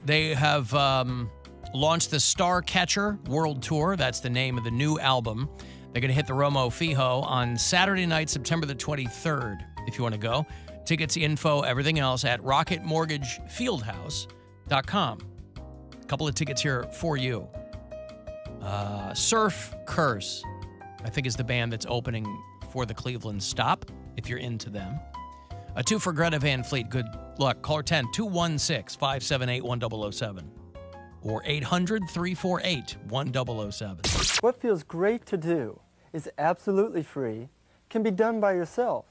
They have launched the Star Catcher World Tour. That's the name of the new album. They're going to hit the Romo Fijo on Saturday night, September the 23rd, if you want to go. Tickets, info, everything else at rocketmortgagefieldhouse.com. A couple of tickets here for you. Surf Curse, I think, is the band that's opening for the Cleveland stop, if you're into them. Two for Greta Van Fleet. Good luck. Caller 10-216-578-1007 or 800-348-1007. What feels great to do is absolutely free, can be done by yourself,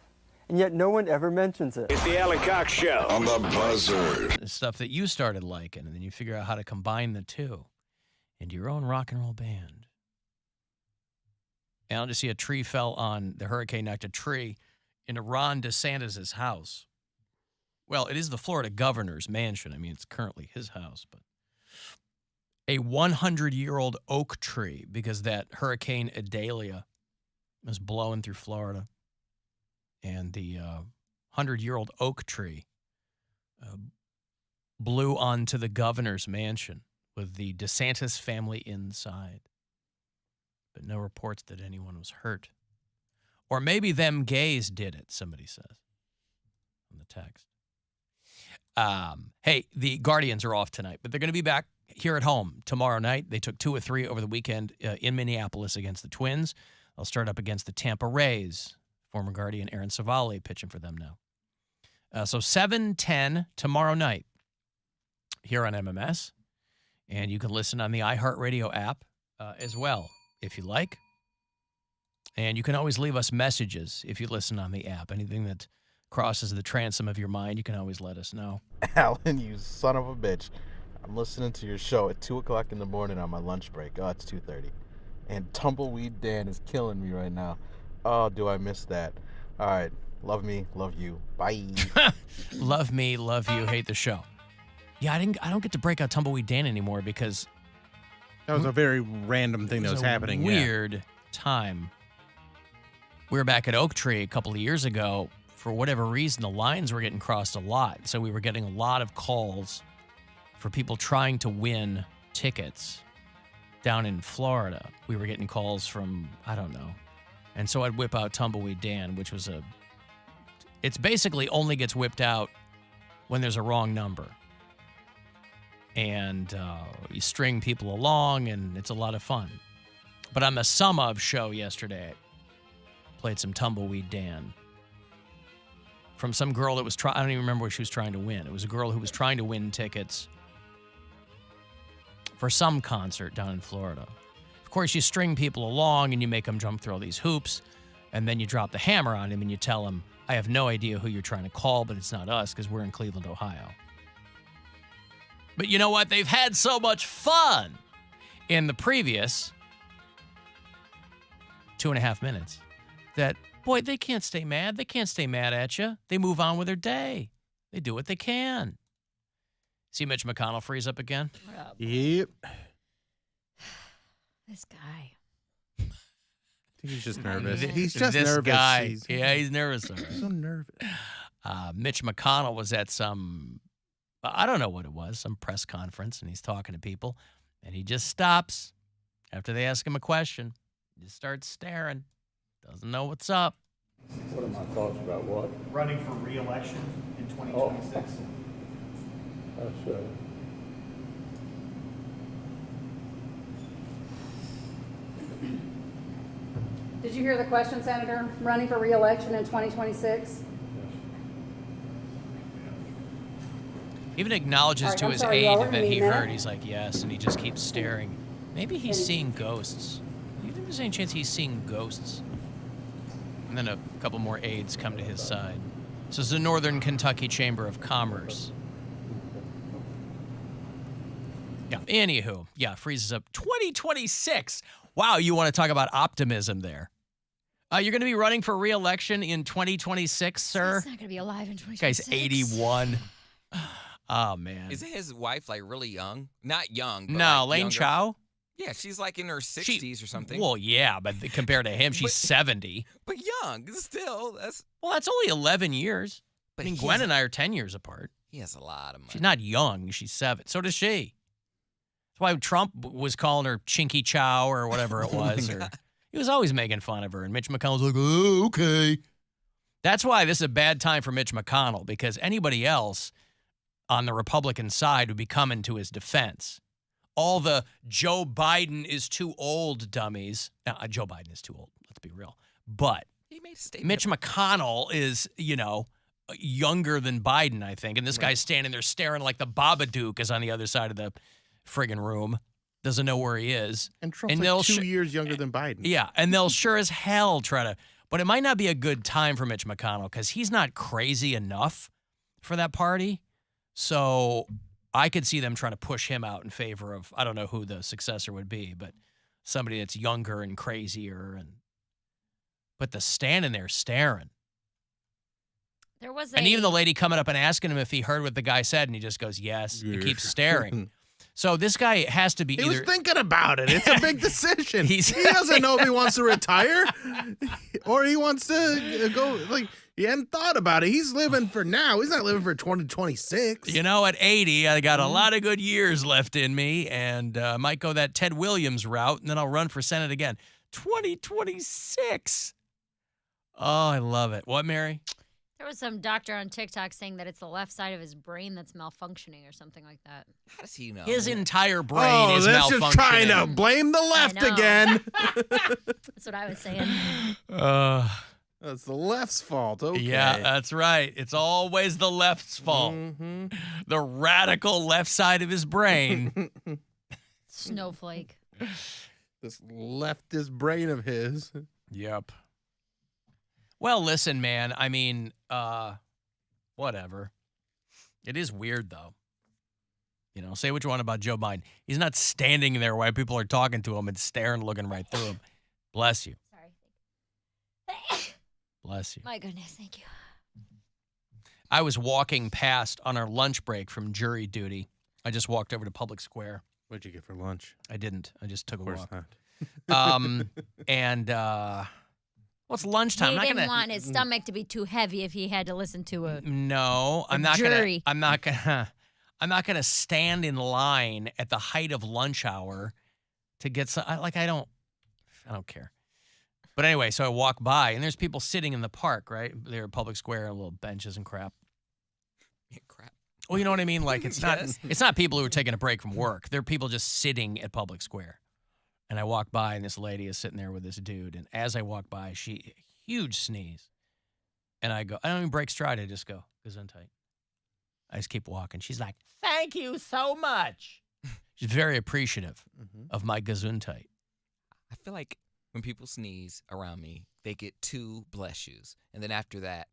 and yet no one ever mentions it. It's the Alan Cox Show on the Buzzard. Stuff that you started liking, and then you figure out how to combine the two into your own rock and roll band. And I'll just see a tree fell on the hurricane, knocked a tree into Ron DeSantis' house. Well, it is the Florida governor's mansion. I mean, it's currently his house, but a 100-year-old oak tree, because that Hurricane Idalia was blowing through Florida. And the 100-year-old oak tree blew onto the governor's mansion with the DeSantis family inside. But no reports that anyone was hurt. Or maybe them gays did it, somebody says on the text. Hey, the Guardians are off tonight, but they're going to be back here at home tomorrow night. They took 2 of 3 over the weekend in Minneapolis against the Twins. They'll start up against the Tampa Rays. Former Guardian Aaron Savali pitching for them now. So 7:10 tomorrow night here on MMS. And you can listen on the iHeartRadio app as well, if you like. And you can always leave us messages if you listen on the app. Anything that crosses the transom of your mind, you can always let us know. Alan, you son of a bitch. I'm listening to your show at 2 o'clock in the morning on my lunch break. Oh, it's 2:30. And Tumbleweed Dan is killing me right now. Oh, do I miss that? All right. Love me, love you. Bye. Love me, love you, hate the show. Yeah, I don't get to break out Tumbleweed Dan anymore because that was a very random thing that was happening. Weird time. We were back at Oak Tree a couple of years ago. For whatever reason, the lines were getting crossed a lot. So we were getting a lot of calls for people trying to win tickets down in Florida. We were getting calls from, I don't know. And so I'd whip out Tumbleweed Dan, which was it's basically only gets whipped out when there's a wrong number. And you string people along, and it's a lot of fun. But on the Sum Of show yesterday, I played some Tumbleweed Dan from some girl that was I don't even remember what she was trying to win. It was a girl who was trying to win tickets for some concert down in Florida. Of course, you string people along, and you make them jump through all these hoops, and then you drop the hammer on him, and you tell him, I have no idea who you're trying to call, but it's not us because we're in Cleveland, Ohio. But you know what? They've had so much fun in the previous 2.5 minutes that, boy, they can't stay mad. They can't stay mad at you. They move on with their day. They do what they can. See Mitch McConnell freeze up again? Yep. This guy. I think he's just nervous. He's just this nervous. Guy. He's nervous. All right. So nervous. Mitch McConnell was at some, I don't know what it was, some press conference, and he's talking to people, and he just stops after they ask him a question. He just starts staring. Doesn't know what's up. What are my thoughts about what? Running for re-election in 2026. That's Did you hear the question, Senator? Running for re-election in 2026? Even acknowledges to his sorry, aide y'all, we're that gonna he need a minute. heard. He's like, yes, and he just keeps staring. Maybe he's seeing ghosts. You think there's any chance he's seeing ghosts? And then a couple more aides come to his side. This is the Northern Kentucky Chamber of Commerce. Yeah, anywho, yeah, freezes up 2026. Wow, you want to talk about optimism there. You're going to be running for re-election in 2026, sir? He's not going to be alive in 2026. Guy's 81. Oh, man. Isn't his wife, like, really young? Not young, but no, like Lane younger. Chow? Yeah, she's, like, in her 60s or something. Well, yeah, but compared to him, she's 70. But young, still. Well, that's only 11 years. But I mean, Gwen and I are 10 years apart. He has a lot of money. She's not young. She's 7. So does she. That's why Trump was calling her Chinky Chow or whatever it was. He was always making fun of her. And Mitch McConnell's like, oh, okay. That's why this is a bad time for Mitch McConnell, because anybody else on the Republican side would be coming to his defense. All the Joe Biden is too old dummies. Now, Joe Biden is too old. Let's be real. But He made a statement. Mitch McConnell is, younger than Biden, I think. And this guy's standing there staring like the Babadook is on the other side of the friggin' room. Doesn't know where he is. And Trump's like 2 years younger than Biden. Yeah, and they'll sure as hell try to. But it might not be a good time for Mitch McConnell because he's not crazy enough for that party. So I could see them trying to push him out in favor of, I don't know who the successor would be, but somebody that's younger and crazier. But the standing there staring. There was And even the lady coming up and asking him if he heard what the guy said, and he just goes, yes. He keeps staring. So this guy has to be He either. was thinking about it. It's a big decision. He doesn't know if he wants to retire or he wants to go. Like, he hadn't thought about it. He's living for now. He's not living for 2026. At 80, I got a lot of good years left in me, and I might go that Ted Williams route, and then I'll run for Senate again. 2026. Oh, I love it. What, Mary? There was some doctor on TikTok saying that it's the left side of his brain that's malfunctioning or something like that. How does he know? His entire brain is that's malfunctioning. just trying to blame the left again. That's what I was saying. That's the left's fault. Okay. Yeah, that's right. It's always the left's fault. Mm-hmm. The radical left side of his brain. Snowflake. This leftist brain of his. Yep. Well, listen, man. I mean, whatever. It is weird, though. Say what you want about Joe Biden. He's not standing there while people are talking to him and staring, looking right through him. Bless you. Sorry. Bless you. My goodness, thank you. I was walking past on our lunch break from jury duty. I just walked over to Public Square. What'd you get for lunch? I didn't. I just took a walk. Of course not. Well, it's lunchtime. He didn't want his stomach to be too heavy if he had to listen to a jury. I'm not gonna stand in line at the height of lunch hour to get some. I don't care. But anyway, so I walk by and there's people sitting in the park, right? They're at Public Square, little benches and crap. Yeah, crap. Well, you know what I mean? Like it's Yes. not. It's not people who are taking a break from work. They're people just sitting at Public Square. And I walk by, and this lady is sitting there with this dude. And as I walk by, huge sneeze. And I go, I don't even break stride. I just go, gesundheit. I just keep walking. She's like, thank you so much. She's very appreciative of my gesundheit. I feel like when people sneeze around me, they get 2 bless yous. And then after that,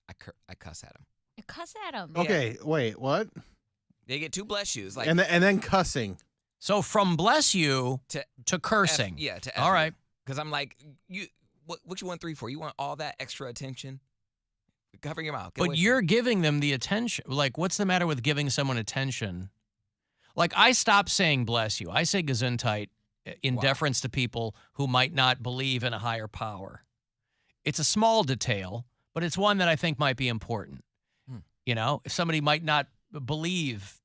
I cuss at them. You cuss at him. Okay, wait, what? They get 2 bless yous. Like, And then cussing. So from bless you to cursing. to all right. Because I'm like, what you want 3 for? You want all that extra attention? Cover your mouth. But you're giving them the attention. Like, what's the matter with giving someone attention? Like, I stopped saying bless you. I say gesundheit in deference to people who might not believe in a higher power. It's a small detail, but it's one that I think might be important. If somebody might not believe,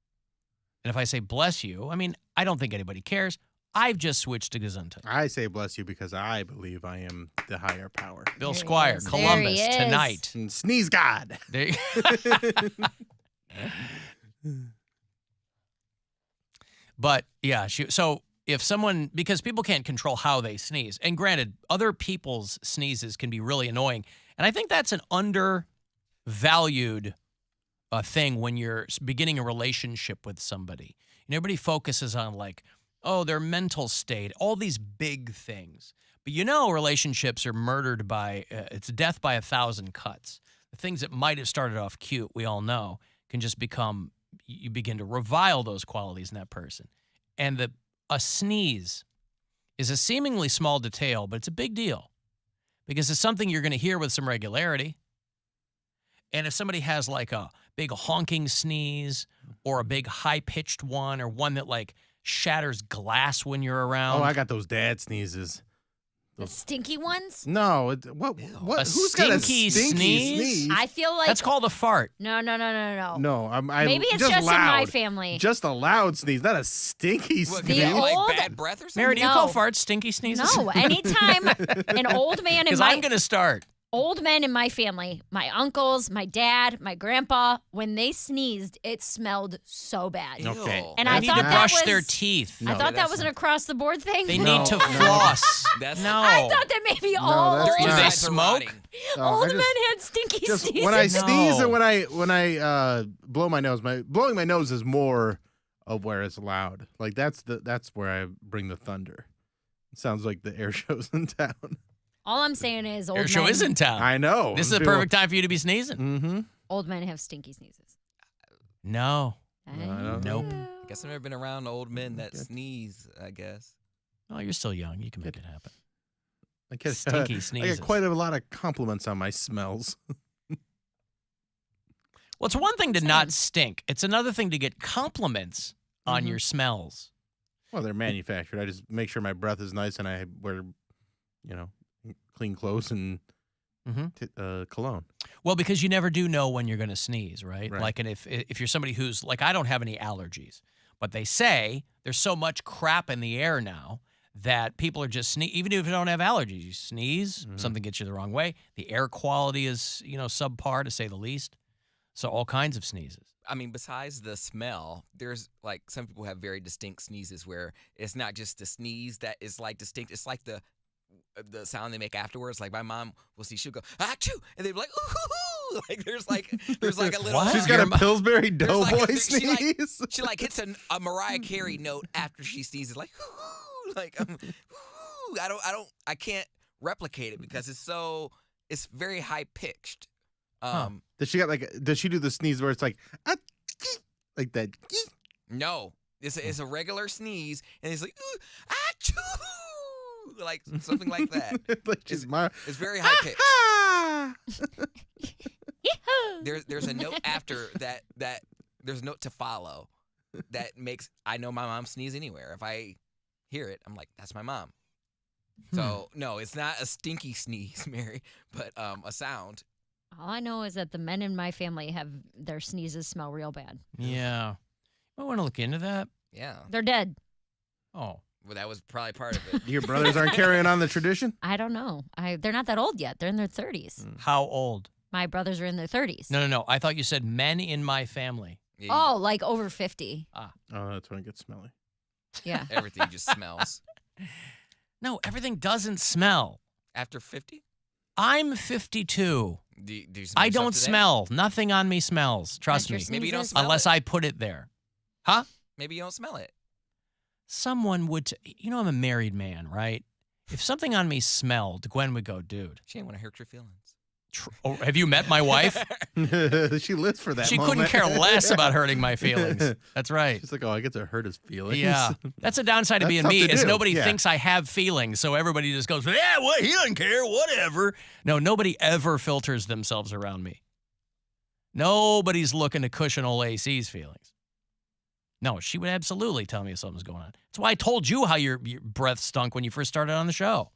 and if I say bless you, I mean, I don't think anybody cares. I've just switched to gesundheit. I say bless you because I believe I am the higher power. Bill Squire, Columbus, tonight. And sneeze God. There you But, yeah, so if someone, because people can't control how they sneeze, and granted, other people's sneezes can be really annoying, and I think that's an undervalued thing when you're beginning a relationship with somebody. Everybody focuses on their mental state, all these big things. But relationships are murdered by, it's death by 1,000 cuts. The things that might have started off cute, we all know, can just become, you begin to revile those qualities in that person. And a sneeze is a seemingly small detail, but it's a big deal because it's something you're going to hear with some regularity. And if somebody has a big honking sneeze or a big high-pitched one or one that shatters glass when you're around. Oh, I got those dad sneezes. The stinky ones? No, what? A Who's got a stinky stinky sneeze? I feel like That's called a fart. No. No, I Maybe it's just just loud. in my family. Just a loud sneeze, not a stinky What, sneeze. you old- like bad breath or something? Mary, do you No. call farts stinky sneezes? No, anytime an old man in Because my I'm going to start. old men in my family, my uncles, my dad, my grandpa, when they sneezed, it smelled so bad. Okay. Ew. And They I need thought to that brush was their teeth. I No, thought that that's was an not- across the board thing. They No, need to no. floss. That's no. I thought that maybe all that's Do old, not- they Besides the smoke? rotting. Oh, I old just- men had stinky Just sneezes. when I No. sneeze and when I blow my nose, blowing my nose is more of where it's loud. Like that's where I bring the thunder. It sounds like the air show's in town. All I'm saying is old Air men, show is in town. I know. This is the perfect time for you to be sneezing. Mm-hmm. old men have stinky sneezes. No. I don't Nope. I guess I've never been around old men that sneeze, I guess. Oh, you're still young. You can make it happen. I get Stinky I sneezes. get quite a lot of compliments on my smells. Well, it's one thing to not stink. It's another thing to get compliments on your smells. Well, they're manufactured. I just make sure my breath is nice and I wear, clean clothes and cologne. Well, because you never do know when you're going to sneeze, right? Right. Like, and if you're somebody who's like, I don't have any allergies, but they say there's so much crap in the air now that people are just even if you don't have allergies, you sneeze, something gets you the wrong way. The air quality is, subpar to say the least. So all kinds of sneezes. I mean, besides the smell, there's like some people have very distinct sneezes where it's not just the sneeze that is like distinct. It's like the sound they make afterwards. Like my mom will see, she'll go achoo, and they'll be like ooh, like there's like a little. What? She's got a Pillsbury There's Doughboy like sneeze. She like hits a Mariah Carey note after she sneezes, like ooh, like ooh. I can't replicate it because it's very high pitched. Does she do the sneeze where it's like like that? No, it's a regular sneeze, and it's like ooh, achoo, like something like that. Like It's it's very high pitched. There's a note after that there's a note to follow that makes I know my mom sneeze anywhere. If I hear it, I'm like, that's my mom. So no, it's not a stinky sneeze, Mary, but a sound. All I know is that the men in my family have their sneezes smell real bad. Yeah. I want to look into that. Yeah. They're dead. Oh. Well, that was probably part of it. Your brothers aren't carrying on the tradition? I don't know. They're not that old yet. They're in their 30s. How old? My brothers are in their 30s. No. I thought you said men in my family. Yeah, Oh, like over 50. Oh, that's when it gets smelly. Yeah. everything just smells. No, everything doesn't smell. After 50? I'm 52. Do you smell I yourself don't today? smell. Nothing on me smells. Trust Not me. your Maybe you don't sneezes? smell Unless it. I put it there. Huh? Maybe you don't smell it. Someone would, I'm a married man, right? If something on me smelled, Gwen would go, dude. She didn't want to hurt your feelings. Have you met my wife? She lives for that She moment. couldn't care less about hurting my feelings. That's right. She's like, oh, I get to hurt his feelings. Yeah. That's a downside of That's being tough me, to is do. nobody Yeah. thinks I have feelings, so everybody just goes, yeah, what? He doesn't care, whatever. No, nobody ever filters themselves around me. Nobody's looking to cushion old AC's feelings. No, she would absolutely tell me if something's going on. That's why I told you how your breath stunk when you first started on the show.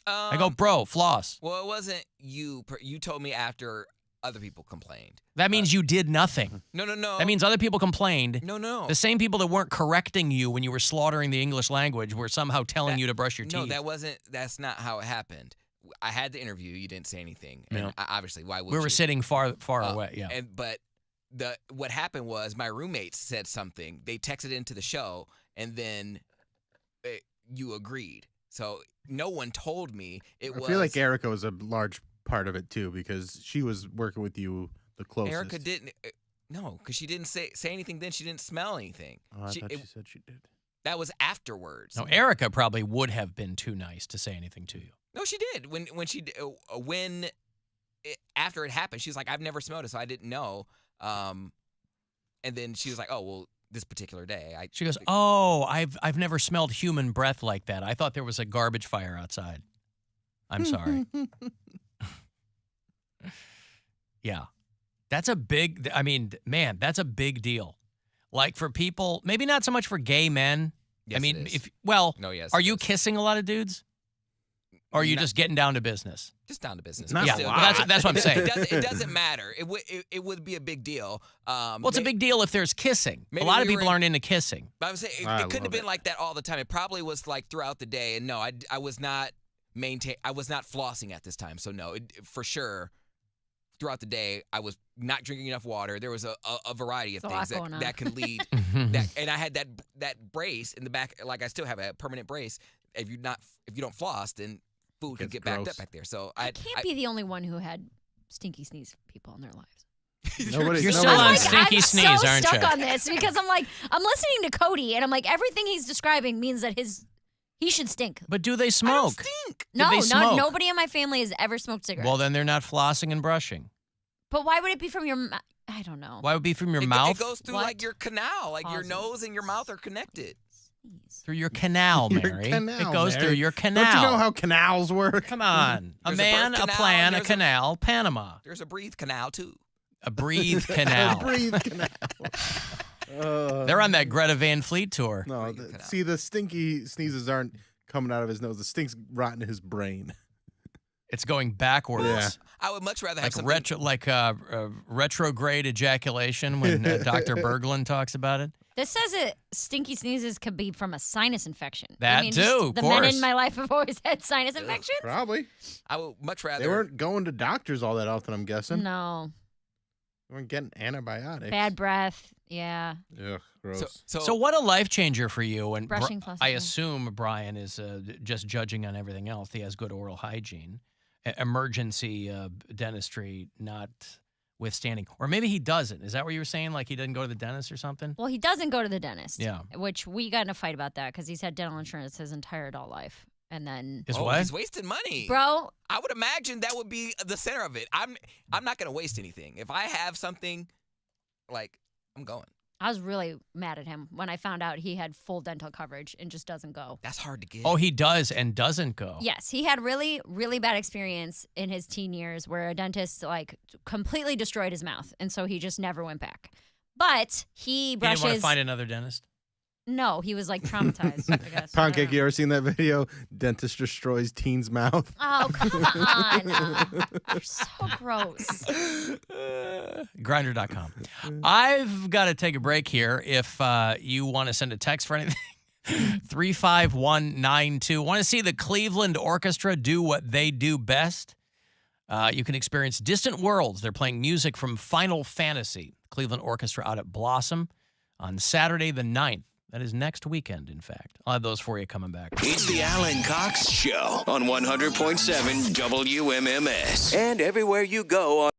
I go, bro, floss. Well, it wasn't you. You told me after other people complained. That means you did nothing. No. That means other people complained. No. The same people that weren't correcting you when you were slaughtering the English language were somehow telling you to brush your No, teeth. that's not how it happened. I had the interview. You didn't say anything. And No. obviously, why would We you? were sitting far away, yeah. But what happened was my roommates said something. They texted into the show, and then you agreed. So no one told me it was. I feel like Erica was a large part of it too because she was working with you the closest. Erica didn't. No, because she didn't say anything. Then she didn't smell anything. Oh, I thought she said she did. That was afterwards. No, Erica probably would have been too nice to say anything to you. No, she did. After it happened, she was like, "I've never smelled it, so I didn't know." And then she was like, "Oh, well, this particular day." She goes, "Oh, I've never smelled human breath like that. I thought there was a garbage fire outside. I'm sorry." Yeah. That's a big, man, that's a big deal. Like for people, maybe not so much for gay men. Yes, I mean, it is. no, yes. Are Are you kissing a lot of dudes? Or are you just getting down to business? Just down to business. Not Yeah, a well, lot. that's what I'm saying. It doesn't matter. It would be a big deal. Well, it's a big deal if there's kissing. A maybe lot of we were people in- aren't into kissing. But I would say it I couldn't have love been it. like that all the time. It probably was like throughout the day. And no, I was not I was not flossing at this time. So no, for sure. Throughout the day, I was not drinking enough water. There was a variety of There's a lot things going on. that can lead. And I had that brace in the back. Like I still have a permanent brace. If you don't floss, then food can Gets get backed gross. up back there. So I can't be the only one who had stinky sneeze people in their lives. Nobody- You're nobody- still on I'm stinky I'm sneeze, so aren't stuck you? on this because I'm listening to Cody, and I'm like, everything he's describing means that he should stink. But do they I smoke? don't stink. Did they smoke? Nobody in my family has ever smoked cigarettes. Well, then they're not flossing and brushing. But why would it be from your mouth? I don't know. Why would it be from your It mouth? goes through What? like your canal, like your Pauses. nose and your mouth are connected. Through your canal, Your Mary. canal, it goes Mary. through your canal. Don't you know how canals work? Come on. A There's a man, birth a canal, plan, and a there's canal, Panama. There's a breathe canal too. A breathe canal. Breathe canal. They're on that Greta Van Fleet tour. No, Breathe canal. see, the stinky sneezes aren't coming out of his nose. The stink's rotting his brain. It's going backwards. Yeah. I would much rather have Like something. retrograde ejaculation when Dr. Berglund talks about it. This says that stinky sneezes could be from a sinus infection. That just too, of The men course. in my life have always had sinus infections. Probably. I would much rather. They weren't going to doctors all that often, I'm guessing. No. They weren't getting antibiotics. Bad breath. Yeah. Ugh, gross. So what a life changer for you. And Brushing flossing, I yeah. assume Brian is just judging on everything else. He has good oral hygiene. Emergency dentistry not withstanding. Or maybe he doesn't. Is that what you were saying? Like he doesn't go to the dentist or something? Well, he doesn't go to the dentist. Yeah. Which we got in a fight about that because he's had dental insurance his entire adult life. And then, Is what? He's wasting money. bro, I would imagine that would be the center of it. I'm not gonna waste anything. If I have something, like I'm going. I was really mad at him when I found out he had full dental coverage and just doesn't go. That's hard to get. Oh, he does and doesn't go. Yes, he had really, really bad experience in his teen years where a dentist like completely destroyed his mouth, and so he just never went back. But he He brushes. didn't want to find another dentist? No, he was like traumatized. I guess. Poundcake, you ever seen that video? Dentist destroys teen's mouth. Oh, come on. You're so gross. Grinder.com. I've got to take a break here. If you want to send a text for anything, 35192. Want to see the Cleveland Orchestra do what they do best? You can experience Distant Worlds. They're playing music from Final Fantasy. Cleveland Orchestra out at Blossom on Saturday the 9th. That is next weekend, in fact. I'll have those for you coming back. It's the Alan Cox Show on 100.7 WMMS. And everywhere you go on